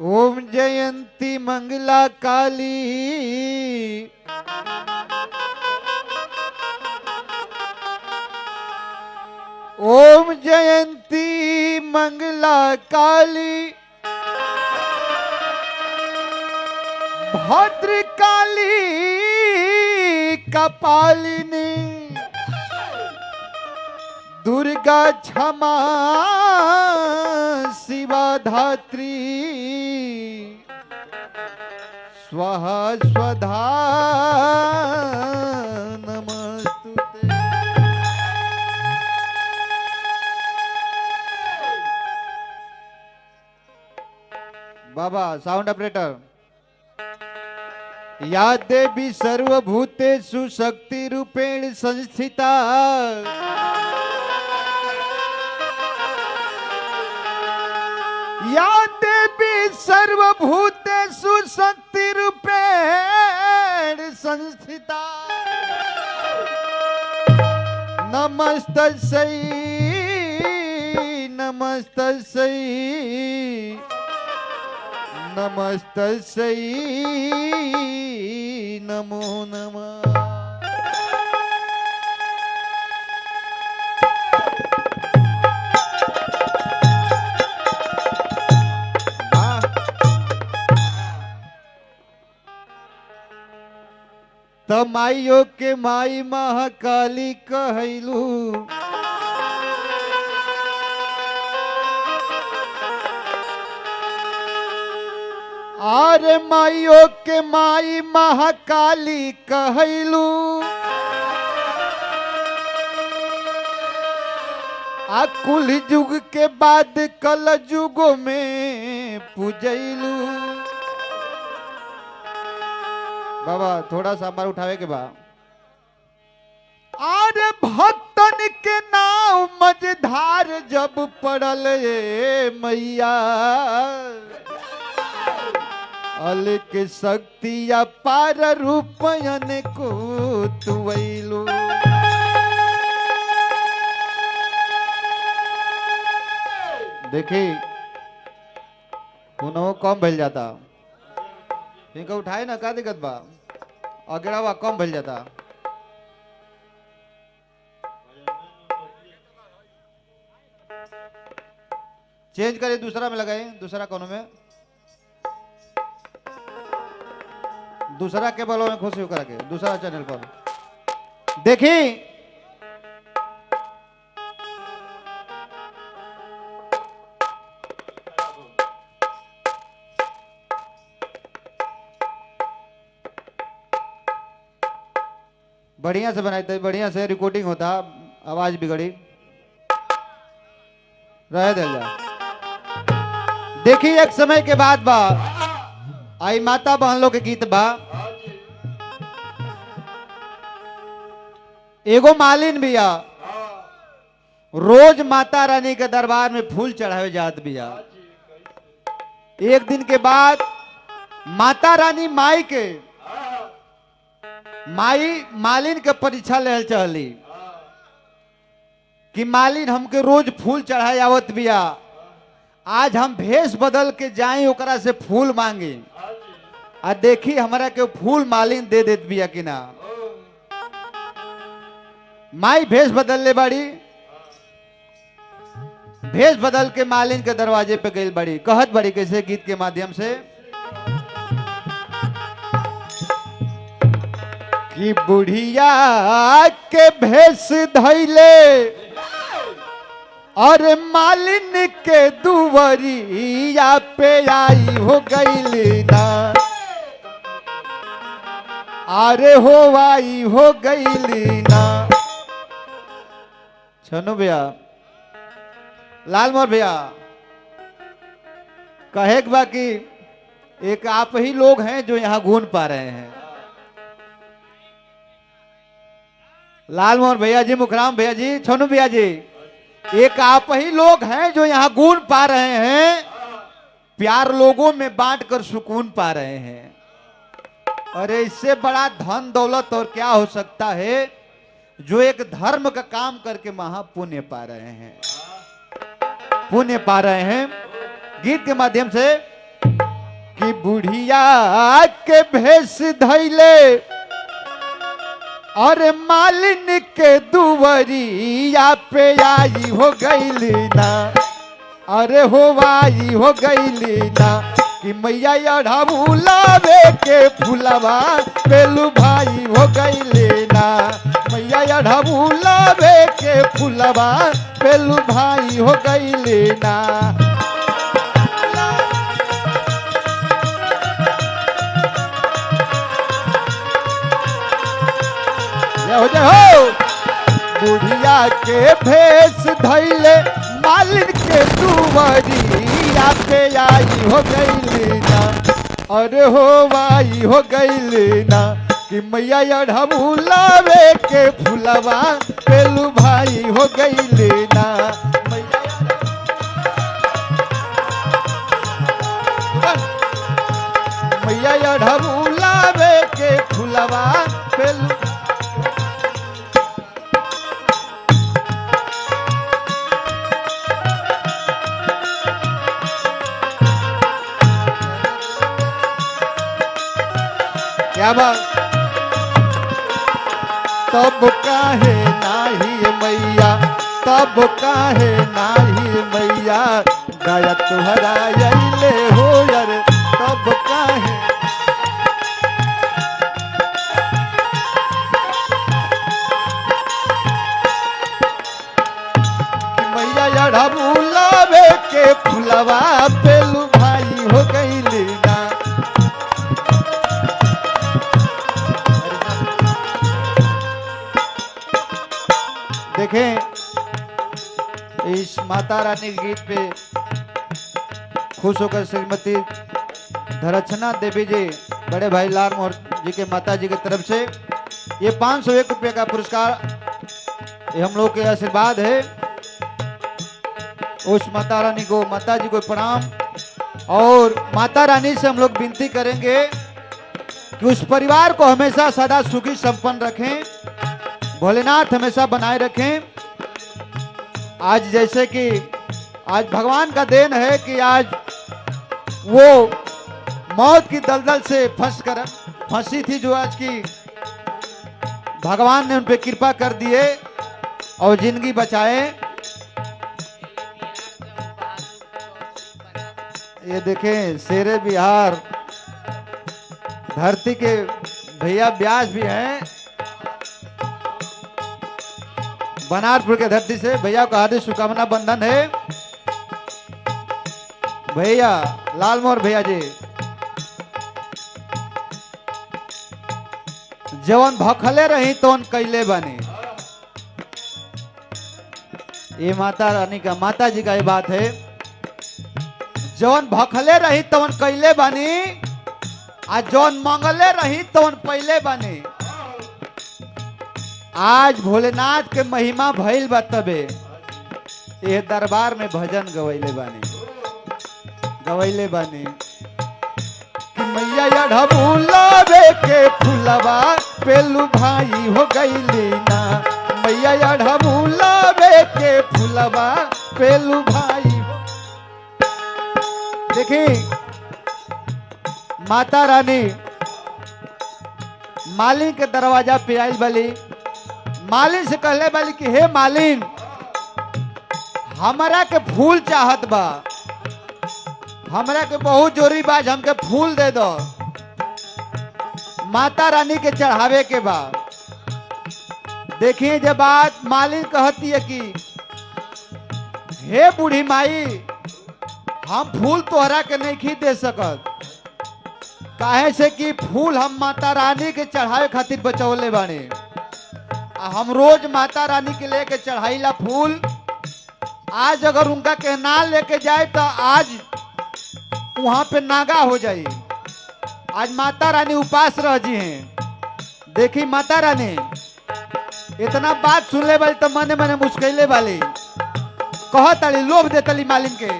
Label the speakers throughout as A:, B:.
A: ओम जयंती मंगला काली ओम जयंती मंगला काली भद्रकाली कपालिनी दुर्गा क्षमा शिवा धात्री स्वाहा स्वधा नमस्तुते। बाबा साउंड ऑपरेटर। या देवी सर्वभूतेषु शक्ति रूपेण संस्थिता या देवी सर्वभूतेषु शक्ति रूपेण संस्थिता नमस्तस्यै नमस्तस्यै नमस्तस्यै नमो नमः। त माइयो के माई महाकाली कहलू आरे माइयो के माई महाकाली कहलू कुल युग के बाद कल युगो में पूजैलू। बाबा थोड़ा सा हमारा उठावे के बाद आरे भक्तन के नाव मझधार जब पड़ल ये मैया अलक शक्ति अपार रूपयन को तुवैलो। देखी उन्हों कम भइल जाता इनका उठाए ना का दिक्कत बा अगड़ावा कम भइल जाता। चेंज करे दूसरा में लगाए दूसरा कोनों में दूसरा केबलों में खुशी होकर के दूसरा चैनल पर देखी बढ़िया से बनाते बढ़िया से रिकॉर्डिंग होता आवाज बिगड़ी रह दे जा। देखी एक समय के बाद बा आई माता बहन लोग के गीत बा एगो मालिन बिया रोज माता रानी के दरबार में फूल चढ़ावे जात बिया। एक दिन के बाद माता रानी मालिन के परीक्षा ले चली कि मालिन हमके रोज फूल चढ़ाए आवत बिया आज हम भेष बदल के जाए ओकरा से फूल मांगे आ देखी हमरा के फूल मालिन दे देत बिया कि ना। माई भेष बदल ले बड़ी भेष बदल के मालिन के दरवाजे पे गई बड़ी कहत बड़ी कैसे गीत के माध्यम से कि बुढ़िया के भेष धैले और मालिन के दुवरिया पे आई हो गई ना अरे हो आई हो गई ना। छनु भैया लाल मोर भैया कहे के बाकी एक आप ही लोग हैं जो यहाँ घूम पा रहे हैं। लाल मोहन भैया जी मुखराम भैया जी छोनू भैया जी एक आप ही लोग हैं जो यहाँ गुण पा रहे हैं प्यार लोगों में बांट कर सुकून पा रहे हैं। अरे इससे बड़ा धन दौलत और क्या हो सकता है जो एक धर्म का काम करके महापुण्य पा रहे हैं पुण्य पा रहे हैं। गीत के माध्यम से कि बुढ़िया के भेष धैले और मालिन के दुवरिया पे आई हो गईली ना, अरे हो आई हो गईली ना कि मैया अढ़ाबुलावे के फुलवा पेलू भाई हो गईली ना, मैया अढ़ाबुलावे के फुलवा पेलू भाई हो गईली ना। हो जाए हो बुढ़िया के भेष धैले मालिन के दुवरिया पे आई हो गईली ना, अरे हो आई हो गईली ना कि मैया अढ़ाबुलावे के फुलवा पेलू भाई हो गईली ना। मैया अढ़ाबुलावे के फुलवा पेलू क्या बात। तब काहे नाही मैया, तब काहे नाही मैया दया तुहरा अइले हो यार, तब काहे कि मैया अढ़ाबुलावे के फुलवा पेलू भाई हो गईली ना। देखें इस माता रानी के गीत पे खुश होकर श्रीमती धरचना देवी जी बड़े भाई लाल मोहर जी के माता जी की तरफ से ये 501 रुपये का पुरस्कार, ये हम लोग के आशीर्वाद है। उस माता रानी को, माता जी को प्रणाम। और माता रानी से हम लोग विनती करेंगे कि उस परिवार को हमेशा सदा सुखी संपन्न रखें, भोलेनाथ हमेशा बनाए रखें। आज जैसे कि आज भगवान का देन है कि आज वो मौत की दलदल से फंसी थी, जो आज की भगवान ने उन पे कृपा कर दिए और जिंदगी बचाए। ये देखें शेरे बिहार धरती के भैया व्यास भी हैं, बनारपुर के धरती से भैया का हार्दिक शुभकामना बंधन है। भैया लालमोहर भैया जी जवन भखले रही तवन कैले बने, ये माता रानी का, माता जी का ये बात है। जवन भखले रही तवन कैले बनी, आज जवन मंगले रही तवन पहले बनी। आज भोलेनाथ के महिमा भइल बा, तबे ये दरबार में भजन गवैले बानी कि मैया अढ़ाबुलावे के फुलवा पेलू भाई हो गईली ना, मैया अढ़ाबुलावे के फुलवा पेलू भाई। देखिए माता रानी मालिन के दरवाजा पे आइल बली, मालिन से कहले बाली कि हे मालिन हमरा के फूल चाहत बा, हमरा के बहुत जोरी बाज, हमके फूल दे दो, माता रानी के चढ़ावे के बा। देखिए जब बात मालिन कहती है कि हे बूढ़ी माई हम फूल तोहरा के नहीं दे सकत, काहे से कि फूल हम माता रानी के चढ़ावे खातिर बचौले बानी, हम रोज माता रानी के लेके चढ़ाईला फूल। आज अगर उनका के ना लेके जाए तो आज वहां पे नागा हो जाए। आज माता रानी उपास रह जी हैं। देखी माता रानी इतना बात सुनले वाली तो मने मने मुस्कैले वाली कहतली, लोभ देतली मालिन के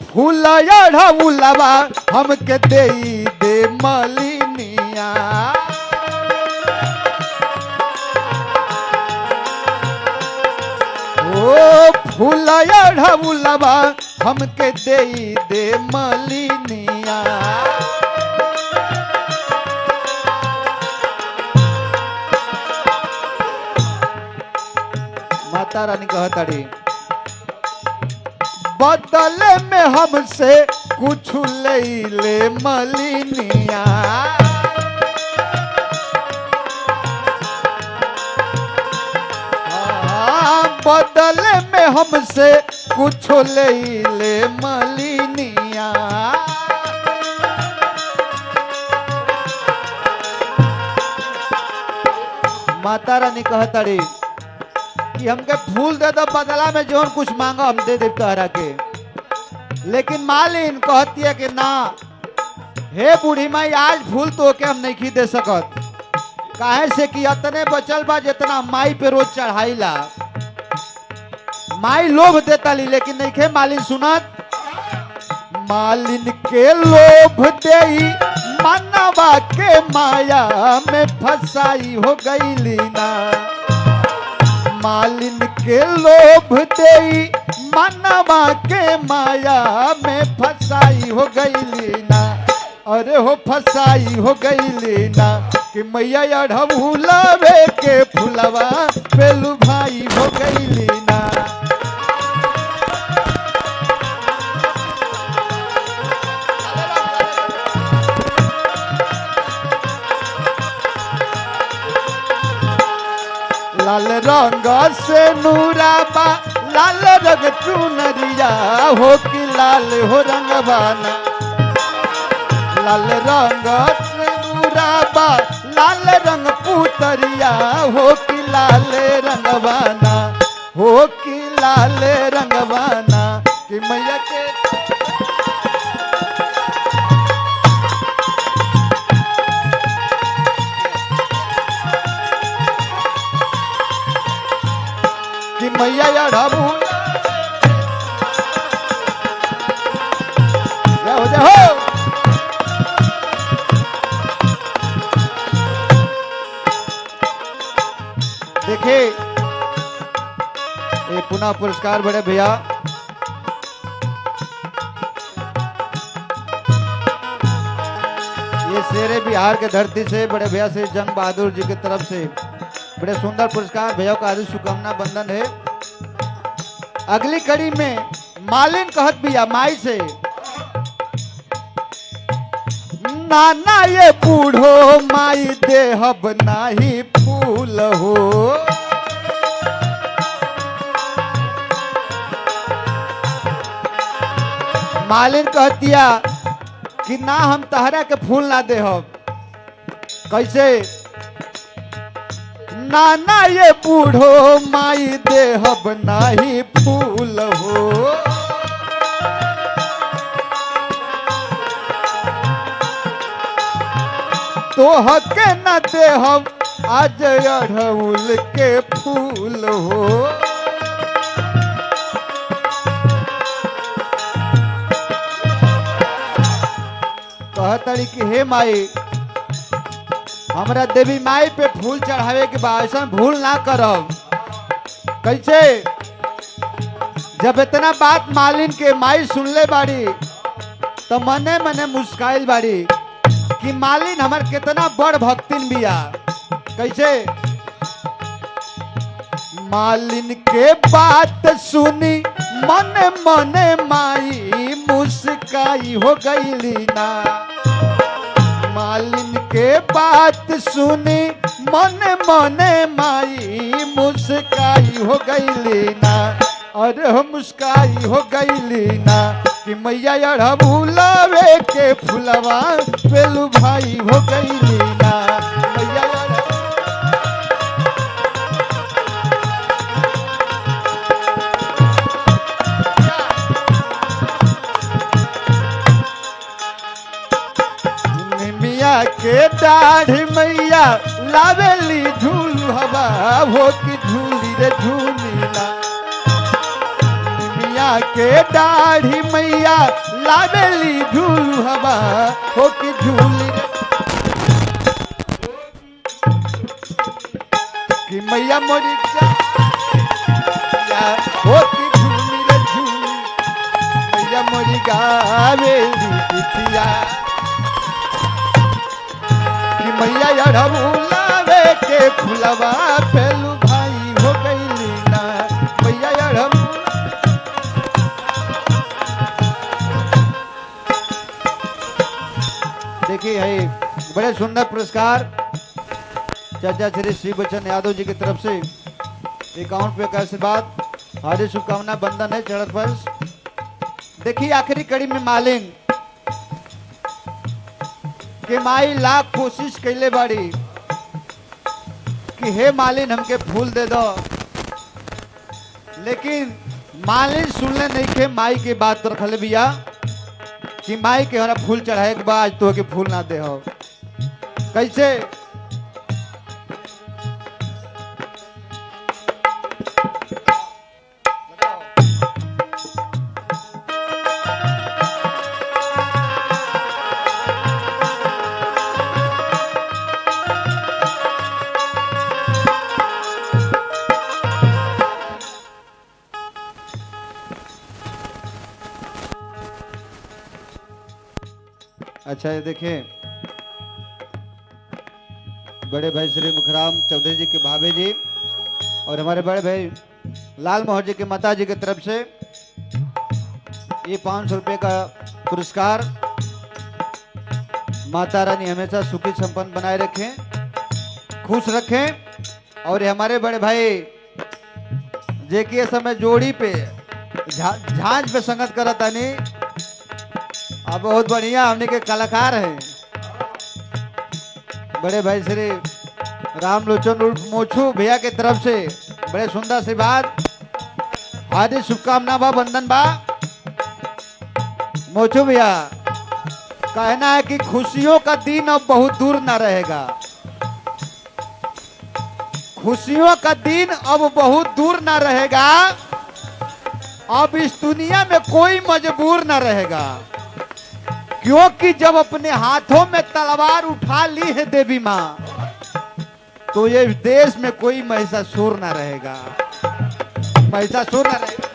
A: फूल अढ़ाबुलावा हमके दे मलिनिया। ओ फूल अढ़ाबुलावा हमके देई दे मलिनिया। माता रानी कहताड़ी बदले में हमसे कुछ ले ले मलिनिया। बदले में हमसे कुछ ले ले मलिनिया। माता रानी कहताड़ी कि हमके फूल दे दो, बदला में जो कुछ मांगो हम दे दे तोहरा के। लेकिन मालिन कहती है कि ना, हे बूढ़ी माई आज फूल तो के हम नहीं दे सकत, काहे से कि इतने बचल बा जितना माई पे रोज चढ़ाईला। माई लोभ देता ली लेकिन नहीं खे मालिन सुनत। मालिन के लोभ देई मनवा के माया में फसाई हो गईली ना। मालिन के लोभ देई मनवा के माया में फसाई हो गईली ना। अरे हो फसाई हो गईली ना कि मैया अढ़ऊलवे के फुलवा पेलू भाई हो गईली ना। लाल रंग से नूराबा लाल रंग चुनरिया हो कि लाल हो रंगवाना। लाल रंग से नूराबा लाल रंग पुतरिया हो कि लाल रंगवाना। हो कि लाल रंगवाना कि मैया के कि मैया अढ़ऊल हो। देखिए ये पुनः पुरस्कार बड़े भैया ये शेरे बिहार के धरती से बड़े भैया से जंग बहादुर जी की तरफ से बड़े सुंदर पुरस्कार भैया का हार्दिक शुभकामना बंधन है। अगली कड़ी में मालिन कहत भैया माई से नाना ये बूढ़ो माई देहब नाही फूल हो। मालिन कहतिया कि ना हम तहरा के फूल ना देहब। कैसे? नाना ये बूढ़ो माई देहब नाही फूल हो। तो हके न देहब आज अढ़ऊल के फूल हो। कहतड़ी कि हे माई हमरा देवी माई पे फूल चढ़ावे के बाद ऐसा भूल ना करब। कैसे? जब इतना बात मालिन के माई सुनले बाड़ी तो मने मने मुस्काइल बाड़ी कि मालिन हमार कितना बड़ भक्तिन बिया। कैसे? मालिन के बात सुनी मने मने माई मुस्काई हो गईली ना। मालिन के बात सुनी मने मने माई मुस्काई हो गईली ना। अरे हो मुस्काई हो गईली ना कि मैया अढ़ऊलवे के फुलवा पेलू भाई हो गईली ना। मैया निमिया के दाढ़ी मैया लावेली झूलू हवा हो कि झूली रे झूलीला। के दाढ़ी मैया लावेली झूलू हवा हो कि झूली कि मैया मोरी हो कि झूली रे झूली। गावेली गीतिया कि मैया अढ़बुलावे के फुलवा फेलू भाई हो गईली ना मैया अढ़ब। देखिए है बड़े सुंदर पुरस्कार चाचा श्री श्री बच्चन यादव जी की तरफ से 51 रुपये का आशीर्वाद हार्दिक शुभकामना बंधन है चढ़त वर्ष। देखिए आखिरी कड़ी में मालिंग के माई लाख कोशिश कैले बाड़ी कि हे मालिन हमके फूल दे दो, लेकिन मालिन सुनले नहीं के माई के बात रखले बिया कि माई के हमरा फूल चढ़ाए के बाद तो के फूल ना दे हो। कैसे अच्छा ये देखिए बड़े भाई श्री मुखराम चौधरी जी के भाभी जी और हमारे बड़े भाई लाल मोहर जी के माता जी की तरफ से ये 500 रुपये का पुरस्कार। माता रानी हमेशा सुखी संपन्न बनाए रखें, खुश रखें। और ये हमारे बड़े भाई जे के समय जोड़ी पे झांझ पे संगत करता नहीं अब बहुत बढ़िया हमने के कलाकार हैं बड़े भाई श्री राम लोचन उर्फ मोछू भैया के तरफ से बड़े सुंदर सी बात हार्दिक शुभकामना बा बंधन बा। मोछू भैया कहना है कि खुशियों का दिन अब बहुत दूर ना रहेगा, खुशियों का दिन अब बहुत दूर ना रहेगा, अब इस दुनिया में कोई मजबूर ना रहेगा, क्योंकि जब अपने हाथों में तलवार उठा ली है देवी माँ तो ये देश में कोई महिषासुर ना रहेगा, महिषासुर ना रहेगा।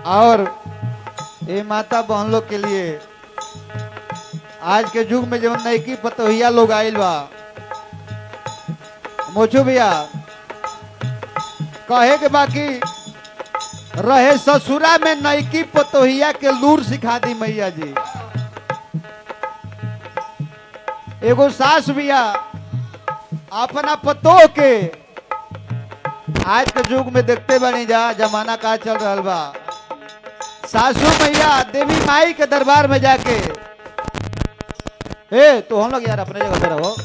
A: और ये माता बहन लोग के लिए आज के युग में जब नईकी पतोहिया लोग आइल बा मोचू भैया कहे के बाकी रहे ससुरा में नईकी पतोहिया के लूर सिखा दी मैया जी। एगो सास भैया अपना पतोह के आज के युग में देखते बनी जा जमाना का चल रहा बा, सासू मैया देवी माई के दरबार में जाके तो हम लोग यार अपने जगह पे रहो,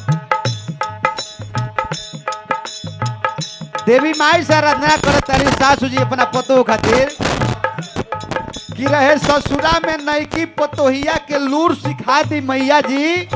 A: देवी माई से आराधना करत तारी सासू जी अपना पतोह खातिर कि रहे ससुरा में नईकी पतोहिया के लूर सिखा दी मैया जी।